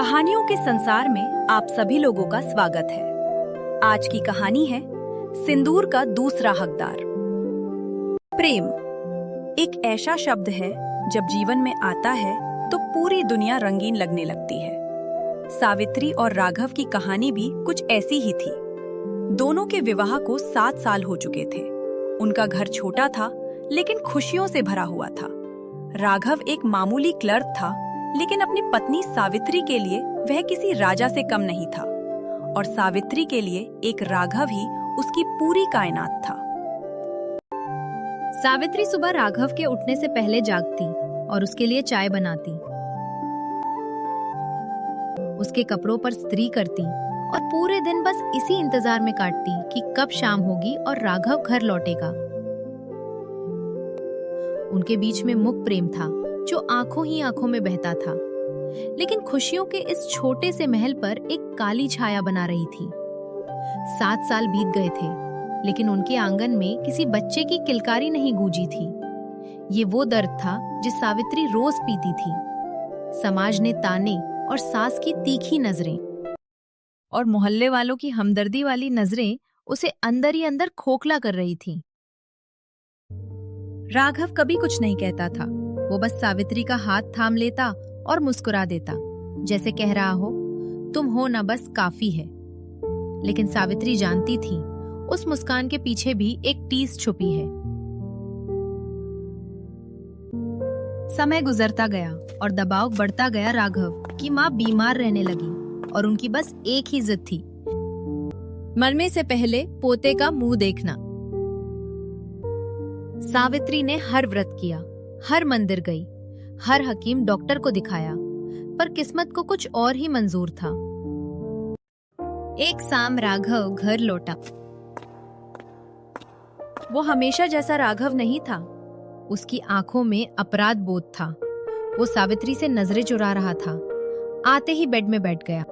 कहानियों के संसार में आप सभी लोगों का स्वागत है। आज की कहानी है सिंदूर का दूसरा हकदार। प्रेम एक ऐसा शब्द है जब जीवन में आता है तो पूरी दुनिया रंगीन लगने लगती है। सावित्री और राघव की कहानी भी कुछ ऐसी ही थी। दोनों के विवाह को 7 साल हो चुके थे। उनका घर छोटा था लेकिन खुशियों से भरा हुआ था। राघव एक मामूली क्लर्क था, लेकिन अपनी पत्नी सावित्री के लिए वह किसी राजा से कम नहीं था, और सावित्री के लिए एक राघव ही उसकी पूरी कायनात था। सावित्री सुबह राघव के उठने से पहले जागती और उसके लिए चाय बनाती, उसके कपड़ों पर इस्त्री करती और पूरे दिन बस इसी इंतजार में काटती कि कब शाम होगी और राघव घर लौटेगा। उनके बीच में मुख प्रेम था जो आंखों ही आंखों में बहता था, लेकिन खुशियों के इस छोटे से महल पर एक काली छाया बना रही थी। 7 साल बीत गए थे, लेकिन उनके आंगन में किसी बच्चे की किलकारी नहीं गूंजी थी। ये वो दर्द था जिस सावित्री रोज पीती थी। समाज ने ताने और सास की तीखी नजरें और मोहल्ले वालों की हमदर्दी वाली नजरें उसे अंदर ही अंदर खोखला कर रही थीं। राघव कभी कुछ नहीं कहता था। वो बस सावित्री का हाथ थाम लेता और मुस्कुरा देता, जैसे कह रहा हो तुम हो ना, बस काफी है। लेकिन सावित्री जानती थी उस मुस्कान के पीछे भी एक टीस छुपी है। समय गुजरता गया और दबाव बढ़ता गया। राघव की माँ बीमार रहने लगी और उनकी बस एक ही जिद थी, मरने से पहले पोते का मुंह देखना। सावित्री ने हर व्रत किया, हर मंदिर गई, हर हकीम डॉक्टर को दिखाया, पर किस्मत को कुछ और ही मंजूर था। एक शाम राघव घर लौटा। वो हमेशा जैसा राघव नहीं था। उसकी आंखों में अपराध बोध था। वो सावित्री से नजरें चुरा रहा था। आते ही बेड में बैठ गया।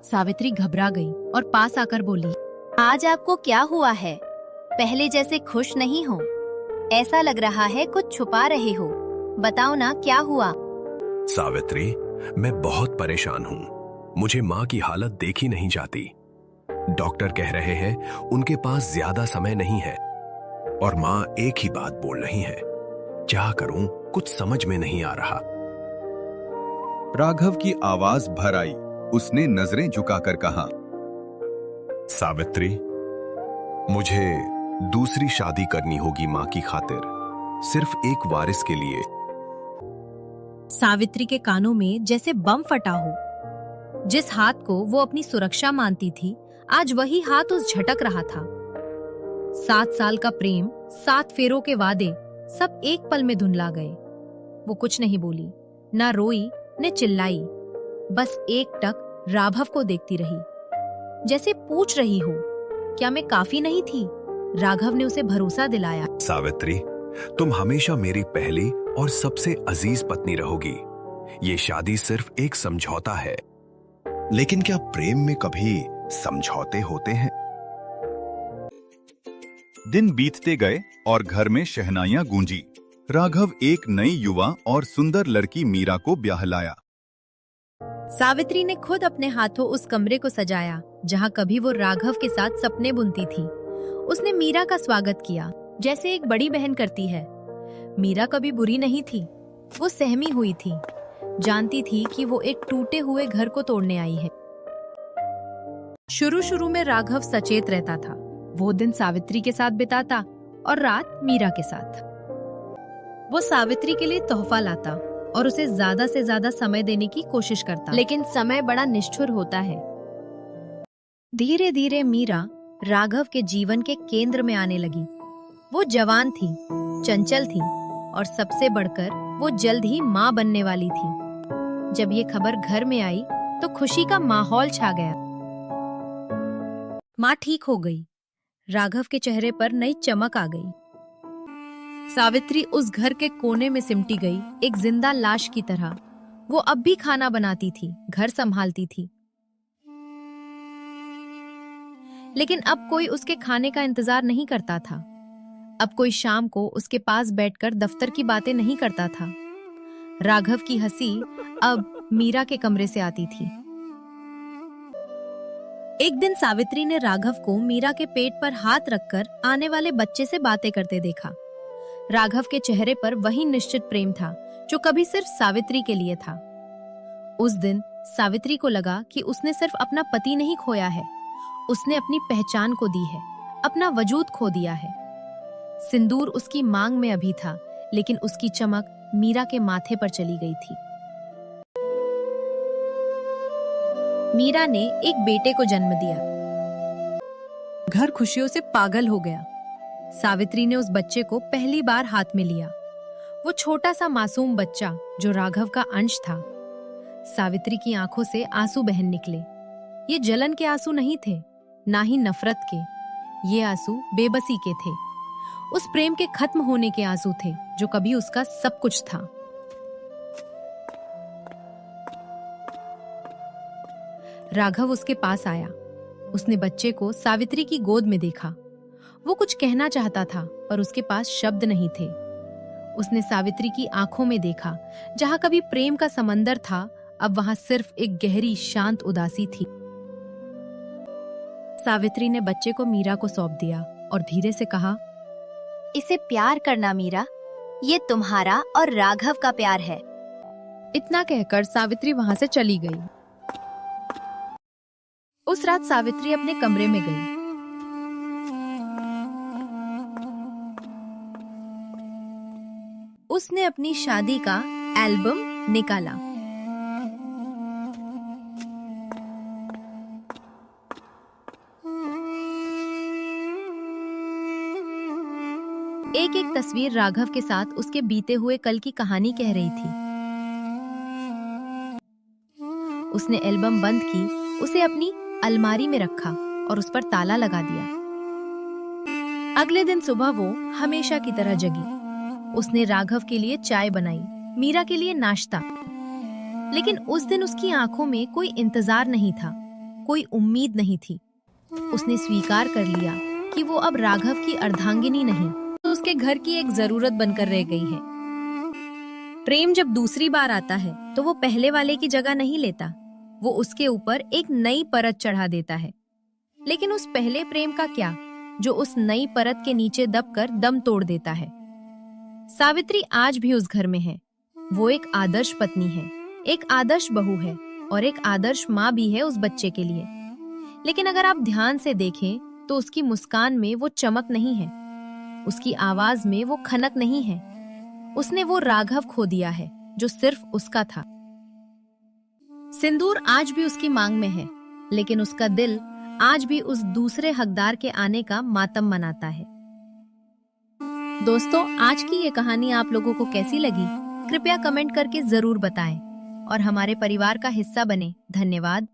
सावित्री घबरा गई और पास आकर बोली, आज आपको क्या हुआ है? पहले जैसे खुश नहीं हो। ऐसा लग रहा है कुछ छुपा रहे हो। बताओ ना, क्या हुआ? सावित्री, मैं बहुत परेशान हूँ। मुझे माँ की हालत देखी नहीं जाती। डॉक्टर कह रहे हैं उनके पास ज्यादा समय नहीं है, और माँ एक ही बात बोल रही है। क्या करूँ, कुछ समझ में नहीं आ रहा। राघव की आवाज भर आई। उसने नजरें झुकाकर कहा, सावित्री, मुझे दूसरी शादी करनी होगी माँ की खातिर, सिर्फ एक वारिस के लिए। सावित्री के कानों में जैसे बम फटा हो। जिस हाथ को वो अपनी सुरक्षा मानती थी, आज वही हाथ उस झटक रहा था। 7 साल का प्रेम, 7 फेरों के वादे, सब एक पल में धुंधला गए। वो कुछ नहीं बोली, ना रोई न चिल्लाई, बस एकटक राघव को देखती रही, जैसे पूछ रही हो क्या मैं काफी नहीं थी? राघव ने उसे भरोसा दिलाया, सावित्री, तुम हमेशा मेरी पहली और सबसे अजीज पत्नी रहोगी। ये शादी सिर्फ एक समझौता है। लेकिन क्या प्रेम में कभी समझौते होते हैं? दिन बीतते गए और घर में शहनाइयां गूंजी। राघव एक नई युवा और सुंदर लड़की मीरा को ब्याह लाया। सावित्री ने खुद अपने हाथों उस कमरे को सजाया जहां कभी वो राघव के साथ सपने बुनती थी। उसने मीरा का स्वागत किया जैसे एक बड़ी बहन करती है। मीरा कभी बुरी नहीं थी। वो सहमी हुई थी, जानती थी कि वो एक टूटे हुए घर को तोड़ने आई है। शुरू में राघव सचेत रहता था। वो दिन सावित्री के साथ बिताता और रात मीरा के साथ। वो सावित्री के लिए तोहफा लाता और उसे ज्यादा से ज्यादा समय देने की कोशिश करता, लेकिन समय बड़ा निष्ठुर होता है। धीरे धीरे मीरा राघव के जीवन के केंद्र में आने लगी। वो जवान थी, चंचल थी, और सबसे बढ़कर वो जल्द ही माँ बनने वाली थी। जब ये खबर घर में आई तो खुशी का माहौल छा गया। माँ ठीक हो गई। राघव के चेहरे पर नई चमक आ गई। सावित्री उस घर के कोने में सिमटी गई, एक जिंदा लाश की तरह। वो अब भी खाना बनाती थी, घर संभालती थी, लेकिन अब कोई उसके खाने का इंतजार नहीं करता था। अब कोई शाम को उसके पास बैठकर दफ्तर की बातें नहीं करता था। राघव की हंसी अब मीरा के कमरे से आती थी। एक दिन सावित्री ने राघव को मीरा के पेट पर हाथ रखकर आने वाले बच्चे से बातें करते देखा। राघव के चेहरे पर वही निश्चित प्रेम था जो कभी सिर्फ सावित्री के लिए था। उस दिन सावित्री को लगा कि उसने सिर्फ अपना पति नहीं खोया है, उसने अपनी पहचान को दी है, अपना वजूद खो दिया है। सिंदूर उसकी मांग में अभी था, लेकिन उसकी चमक मीरा के माथे पर चली गई थी। मीरा ने एक बेटे को जन्म दिया। घर खुशियों से पागल हो गया। सावित्री ने उस बच्चे को पहली बार हाथ में लिया। वो छोटा सा मासूम बच्चा जो राघव का अंश था। सावित्री की आंखों से आंसू बहन निकले। ये जलन के आंसू नहीं थे, ना ही नफरत के। ये आंसू बेबसी के थे, उस प्रेम के खत्म होने के आंसू थे जो कभी उसका सब कुछ था। राघव उसके पास आया। उसने बच्चे को सावित्री की गोद में देखा। वो कुछ कहना चाहता था, पर उसके पास शब्द नहीं थे। उसने सावित्री की आंखों में देखा। जहां कभी प्रेम का समंदर था, अब वहां सिर्फ एक गहरी शांत उदासी थी। सावित्री ने बच्चे को मीरा को सौंप दिया और धीरे से कहा, इसे प्यार करना मीरा, ये तुम्हारा और राघव का प्यार है। इतना कहकर सावित्री वहां से चली गई। उस रात सावित्री अपने कमरे में गई। उसने अपनी शादी का एल्बम निकाला। एक एक तस्वीर राघव के साथ उसके बीते हुए कल की कहानी कह रही थी। उसने एल्बम बंद की, उसे अपनी अलमारी में रखा और उस पर ताला लगा दिया। अगले दिन सुबह वो हमेशा की तरह जगी। उसने राघव के लिए चाय बनाई, मीरा के लिए नाश्ता। लेकिन उस दिन उसकी आंखों में कोई इंतजार नहीं था, कोई उम्मीद नहीं थी। उसने स्वीकार कर लिया कि वो अब राघव की अर्धांगिनी नहीं, तो उसके घर की एक जरूरत बनकर रह गई है। प्रेम जब दूसरी बार आता है तो वो पहले वाले की जगह नहीं लेता, वो उसके ऊपर एक नई परत चढ़ा देता है। लेकिन उस पहले प्रेम का क्या, जो उस नई परत के नीचे दबकर दम तोड़ देता है। सावित्री आज भी उस घर में है। वो एक आदर्श पत्नी है, एक आदर्श बहू है और एक आदर्श माँ भी है उस बच्चे के लिए। लेकिन अगर आप ध्यान से देखें तो उसकी मुस्कान में वो चमक नहीं है, उसकी आवाज में वो खनक नहीं है। उसने वो राघव खो दिया है जो सिर्फ उसका था। सिंदूर आज भी उसकी मांग में है, लेकिन उसका दिल आज भी उस दूसरे हकदार के आने का मातम मनाता है। दोस्तों, आज की ये कहानी आप लोगों को कैसी लगी? कृपया कमेंट करके जरूर बताएं और हमारे परिवार का हिस्सा बने। धन्यवाद।